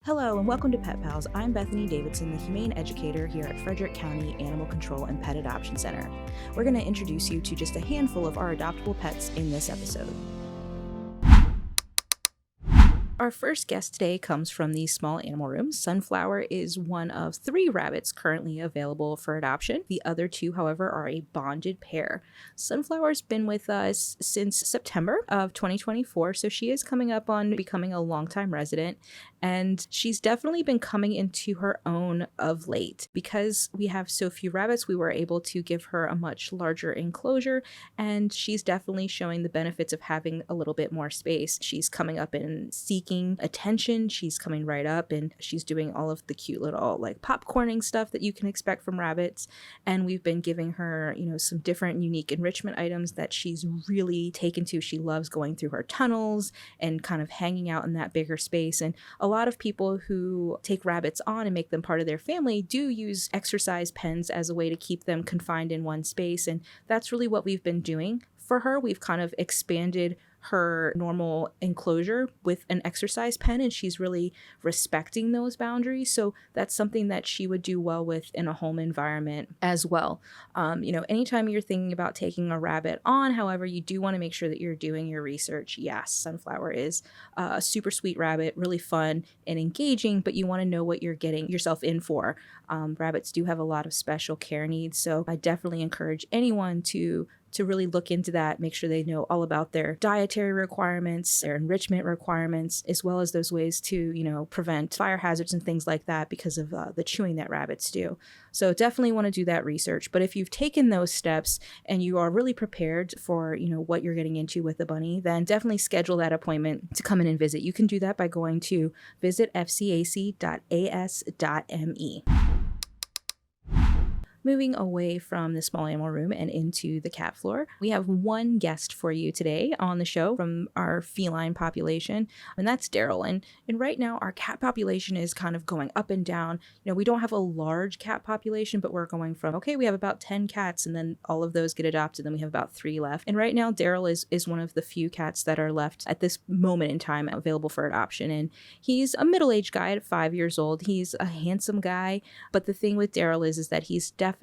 Hello and welcome to Pet Pals. I'm Bethany Davidson, the Humane Educator here at Frederick County Animal Control and Pet Adoption Center. We're going to introduce you to just a handful of our adoptable pets in this episode. Our first guest today comes from the small animal room. Sunflower is one of 3 rabbits currently available for adoption. The other 2, however, are a bonded pair. Sunflower's been with us since September of 2024, so she is coming up on becoming a longtime resident, and she's definitely been coming into her own of late. Because we have so few rabbits, we were able to give her a much larger enclosure, and she's definitely showing the benefits of having a little bit more space. She's coming up and seeking attention. She's coming right up and she's doing all of the cute little like popcorning stuff that you can expect from rabbits. And we've been giving her, some different unique enrichment items that she's really taken to. She loves going through her tunnels and kind of hanging out in that bigger space. And a lot of people who take rabbits on and make them part of their family do use exercise pens as a way to keep them confined in one space. And that's really what we've been doing for her. We've kind of expanded her normal enclosure with an exercise pen, and she's really respecting those boundaries. So that's something that she would do well with in a home environment as well. Anytime you're thinking about taking a rabbit on, however, you do want to make sure that you're doing your research. Yes, Sunflower is a super sweet rabbit, really fun and engaging, but you want to know what you're getting yourself in for. Rabbits do have a lot of special care needs, so I definitely encourage anyone to really look into that, make sure they know all about their dietary requirements, their enrichment requirements, as well as those ways to, prevent fire hazards and things like that because of the chewing that rabbits do. So definitely want to do that research. But if you've taken those steps and you are really prepared for, what you're getting into with the bunny, then definitely schedule that appointment to come in and visit. You can do that by going to visit fcac.as.me. Moving away from the small animal room and into the cat floor, we have one guest for you today on the show from our feline population, and that's Daryl. And right now, our cat population is kind of going up and down. We don't have a large cat population, but we're going from, we have about 10 cats, and then all of those get adopted, then we have about 3 left. And right now, Daryl is one of the few cats that are left at this moment in time available for adoption. And he's a middle-aged guy at 5 years old. He's a handsome guy, but the thing with Daryl is that he's definitely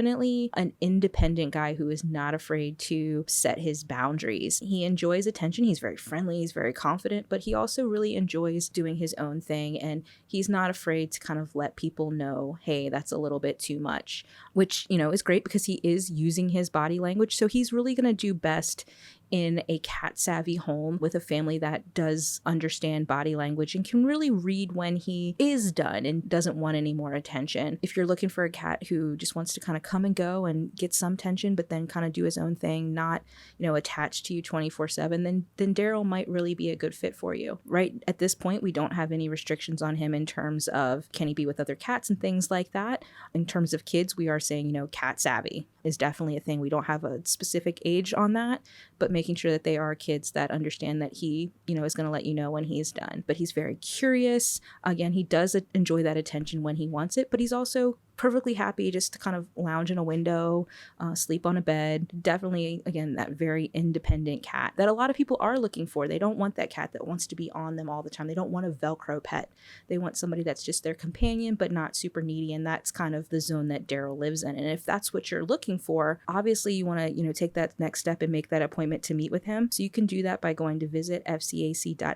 an independent guy who is not afraid to set his boundaries. He enjoys attention. He's very friendly. He's very confident, but he also really enjoys doing his own thing. And he's not afraid to kind of let people know, hey, that's a little bit too much, which, is great because he is using his body language. So he's really going to do best in a cat savvy home with a family that does understand body language and can really read when he is done and doesn't want any more attention. If you're looking for a cat who just wants to kind of come and go and get some attention, but then kind of do his own thing, not, attached to you 24/7, then Daryl might really be a good fit for you. Right at this point, we don't have any restrictions on him in terms of can he be with other cats and things like that. In terms of kids, we are saying, cat savvy is definitely a thing. We don't have a specific age on that, but making sure that they are kids that understand that he, is going to let you know when he's done. But he's very curious. Again, he does enjoy that attention when he wants it, but he's also perfectly happy just to kind of lounge in a window, sleep on a bed. Definitely, again, that very independent cat that a lot of people are looking for. They don't want that cat that wants to be on them all the time. They don't want a Velcro pet. They want somebody that's just their companion, but not super needy. And that's kind of the zone that Daryl lives in. And if that's what you're looking for, obviously you want to, take that next step and make that appointment to meet with him. So you can do that by going to visit fcac.as.me.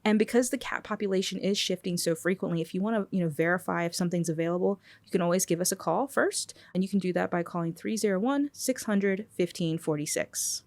And because the cat population is shifting so frequently, if you want to, verify if something's available, you can always give us a call first, and you can do that by calling 301-600-1546.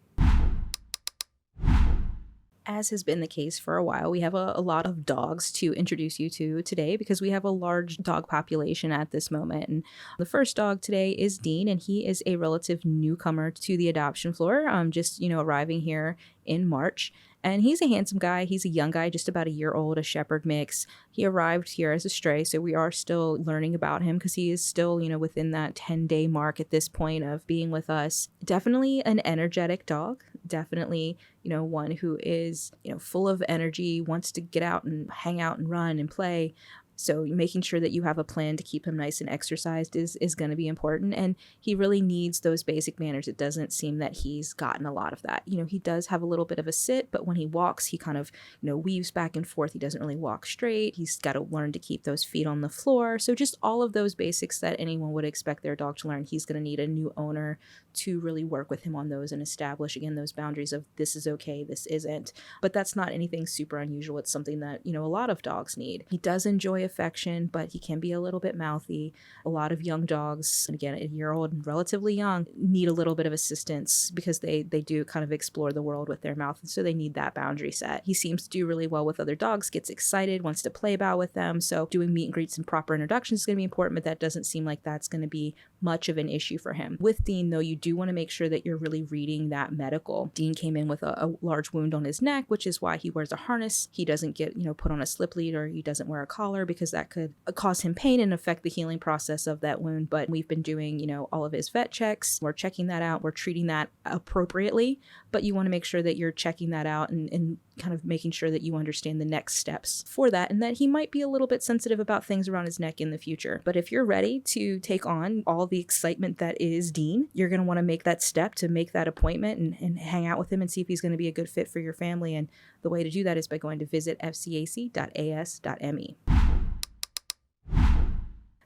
As has been the case for a while, we have a lot of dogs to introduce you to today because we have a large dog population at this moment. And the first dog today is Dean, and he is a relative newcomer to the adoption floor, just, arriving here in March. And he's a handsome guy. He's a young guy, just about a year old, a shepherd mix. He arrived here as a stray, so we are still learning about him because he is still, within that 10-day mark at this point of being with us. Definitely an energetic dog. Definitely, one who is, full of energy, wants to get out and hang out and run and play. So making sure that you have a plan to keep him nice and exercised is going to be important. And he really needs those basic manners. It doesn't seem that he's gotten a lot of that. He does have a little bit of a sit, but when he walks, he kind of, weaves back and forth. He doesn't really walk straight. He's got to learn to keep those feet on the floor. So just all of those basics that anyone would expect their dog to learn, he's going to need a new owner to really work with him on those and establish, again, those boundaries of this is okay, this isn't. But that's not anything super unusual. It's something that, a lot of dogs need. He does enjoy affection, but he can be a little bit mouthy. A lot of young dogs, and again, a year old and relatively young, need a little bit of assistance because they do kind of explore the world with their mouth. And so they need that boundary set. He seems to do really well with other dogs, gets excited, wants to play about with them. So doing meet and greets and proper introductions is going to be important, but that doesn't seem like that's going to be much of an issue for him. With Dean, though, you do want to make sure that you're really reading that medical. Dean came in with a large wound on his neck, which is why he wears a harness. He doesn't get, put on a slip lead, or he doesn't wear a collar because that could cause him pain and affect the healing process of that wound. But we've been doing, all of his vet checks. We're checking that out. We're treating that appropriately, but you want to make sure that you're checking that out and kind of making sure that you understand the next steps for that, and that he might be a little bit sensitive about things around his neck in the future. But if you're ready to take on all the excitement that is Dean, you're going to want to make that step to make that appointment and hang out with him and see if he's going to be a good fit for your family. And the way to do that is by going to visit fcac.as.me.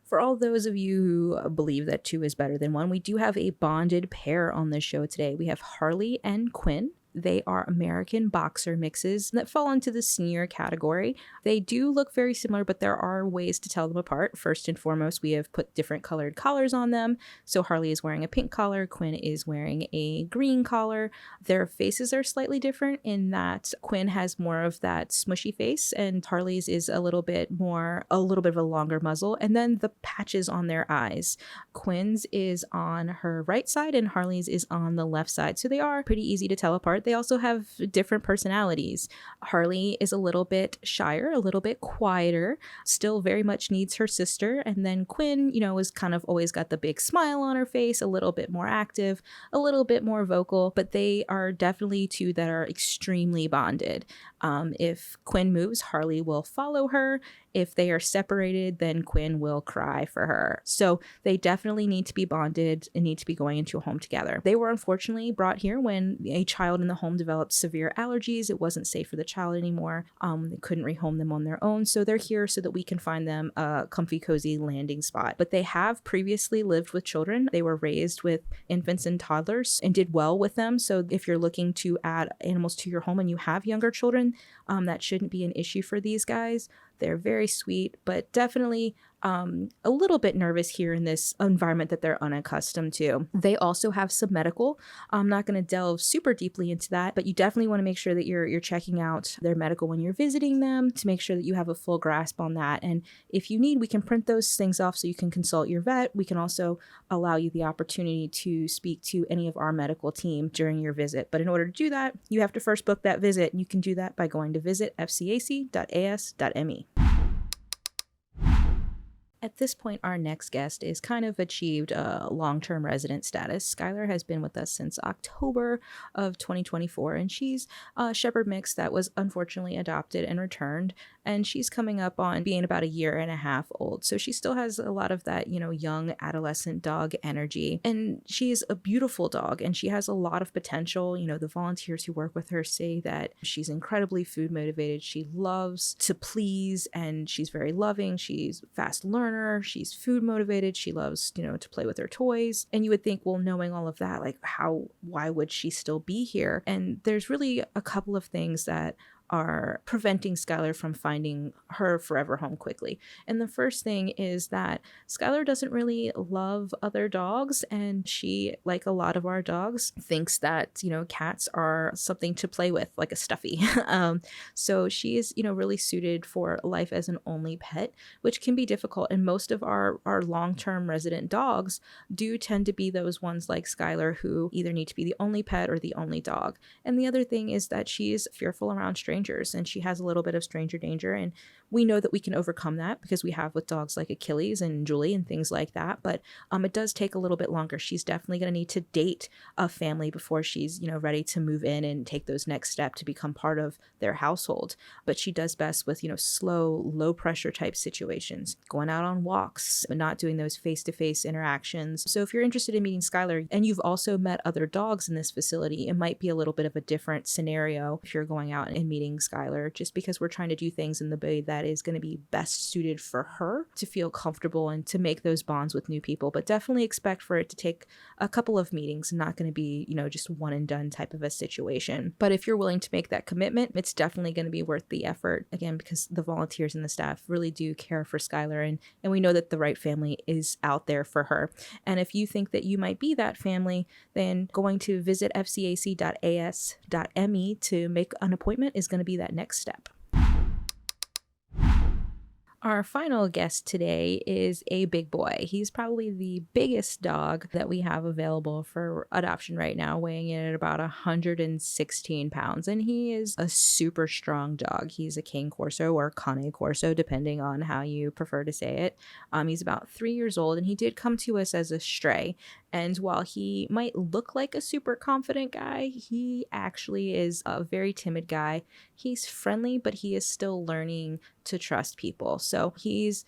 For all those of you who believe that 2 is better than 1, we do have a bonded pair on the show today. We have Harley and Quinn. They are American boxer mixes that fall into the senior category. They do look very similar, but there are ways to tell them apart. First and foremost, we have put different colored collars on them. So Harley is wearing a pink collar, Quinn is wearing a green collar. Their faces are slightly different in that Quinn has more of that smushy face and Harley's is a little bit of a longer muzzle. And then the patches on their eyes. Quinn's is on her right side and Harley's is on the left side. So they are pretty easy to tell apart. They also have different personalities. Harley is a little bit shyer, a little bit quieter, still very much needs her sister. And then Quinn, is kind of always got the big smile on her face, a little bit more active, a little bit more vocal, but they are definitely 2 that are extremely bonded. If Quinn moves, Harley will follow her. If they are separated, then Quinn will cry for her. So they definitely need to be bonded and need to be going into a home together. They were unfortunately brought here when a child in the home developed severe allergies. It wasn't safe for the child anymore. They couldn't rehome them on their own. So they're here so that we can find them a comfy, cozy landing spot. But they have previously lived with children. They were raised with infants and toddlers and did well with them. So if you're looking to add animals to your home and you have younger children, that shouldn't be an issue for these guys. They're very sweet, but definitely a little bit nervous here in this environment that they're unaccustomed to. They also have some medical. I'm not going to delve super deeply into that, but you definitely want to make sure that you're checking out their medical when you're visiting them to make sure that you have a full grasp on that. And if you need, we can print those things off so you can consult your vet. We can also allow you the opportunity to speak to any of our medical team during your visit. But in order to do that, you have to first book that visit. You can do that by going to visit fcac.as.me. At this point, our next guest is kind of achieved a long-term resident status. Skylar has been with us since October of 2024, and she's a Shepherd mix that was unfortunately adopted and returned, and she's coming up on being about 1.5 years old. So she still has a lot of that, young adolescent dog energy, and she's a beautiful dog, and she has a lot of potential. The volunteers who work with her say that she's incredibly food motivated. She loves to please, and she's very loving. She's a fast learner. She's food motivated. She loves, to play with her toys. And you would think, well, knowing all of that, why would she still be here? And there's really a couple of things that are preventing Skylar from finding her forever home quickly. And the first thing is that Skylar doesn't really love other dogs, and she, like a lot of our dogs, thinks that, cats are something to play with, like a stuffy. So she is, really suited for life as an only pet, which can be difficult. And most of our long-term resident dogs do tend to be those ones like Skylar who either need to be the only pet or the only dog. And the other thing is that she's fearful around strangers. strangers, and she has a little bit of stranger danger. And we know that we can overcome that because we have with dogs like Achilles and Julie and things like that. But it does take a little bit longer. She's definitely going to need to date a family before she's, ready to move in and take those next steps to become part of their household. But she does best with, slow, low pressure type situations, going out on walks, but not doing those face-to-face interactions. So if you're interested in meeting Skylar and you've also met other dogs in this facility, it might be a little bit of a different scenario if you're going out and meeting Skylar, just because we're trying to do things in the way that is going to be best suited for her to feel comfortable and to make those bonds with new people. But definitely expect for it to take a couple of meetings, not going to be, just one and done type of a situation. But if you're willing to make that commitment, it's definitely going to be worth the effort, again, because the volunteers and the staff really do care for Skylar, and we know that the right family is out there for her. And if you think that you might be that family, then going to visit fcac.as.me to make an appointment is going to be that next step. Our final guest today is a big boy. He's probably the biggest dog that we have available for adoption right now, weighing in at about 116 pounds. And he is a super strong dog. He's a Cane Corso or Cane Corso, depending on how you prefer to say it. He's about 3 years old, and he did come to us as a stray. And while he might look like a super confident guy, he actually is a very timid guy. He's friendly, but he is still learning to trust people. So he's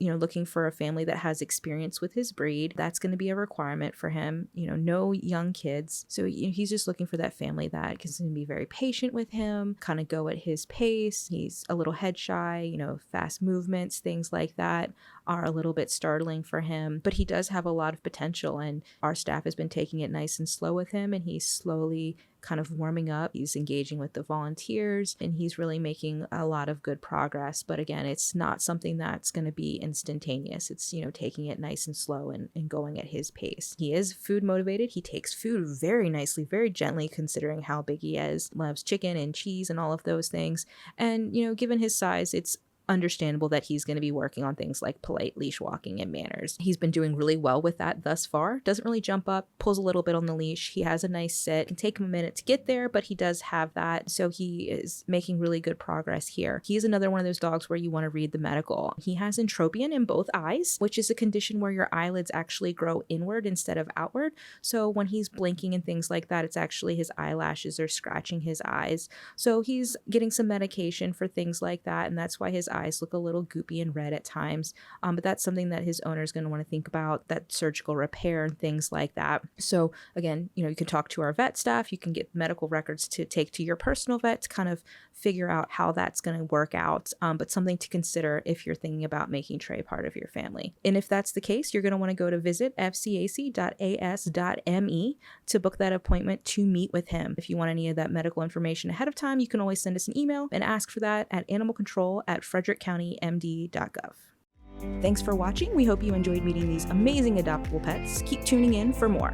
looking for a family that has experience with his breed. That's going to be a requirement for him. No young kids. So he's just looking for that family that can be very patient with him, kind of go at his pace. He's a little head shy, fast movements, things like that are a little bit startling for him, but he does have a lot of potential, and our staff has been taking it nice and slow with him, and he's slowly kind of warming up. He's engaging with the volunteers, and he's really making a lot of good progress. But again, it's not something that's going to be instantaneous. It's, taking it nice and slow and going at his pace. He is food motivated. He takes food very nicely, very gently, considering how big he is. Loves chicken and cheese and all of those things. And, given his size, it's understandable that he's going to be working on things like polite leash walking and manners. He's been doing really well with that thus far. Doesn't really jump up, pulls a little bit on the leash. He has a nice sit. It can take him a minute to get there, but he does have that. So he is making really good progress here. He is another one of those dogs where you want to read the medical. He has entropion in both eyes, which is a condition where your eyelids actually grow inward instead of outward. So when he's blinking and things like that, it's actually his eyelashes are scratching his eyes. So he's getting some medication for things like that, and that's why his eyes look a little goopy and red at times, but that's something that his owner is going to want to think about, that surgical repair and things like that. So again, you can talk to our vet staff, you can get medical records to take to your personal vet to kind of figure out how that's going to work out, but something to consider if you're thinking about making Trey part of your family. And if that's the case, you're going to want to go to visit fcac.as.me to book that appointment to meet with him. If you want any of that medical information ahead of time, you can always send us an email and ask for that at animalcontrol@frederickcountymd.gov. Thanks for watching. We hope you enjoyed meeting these amazing adoptable pets. Keep tuning in for more.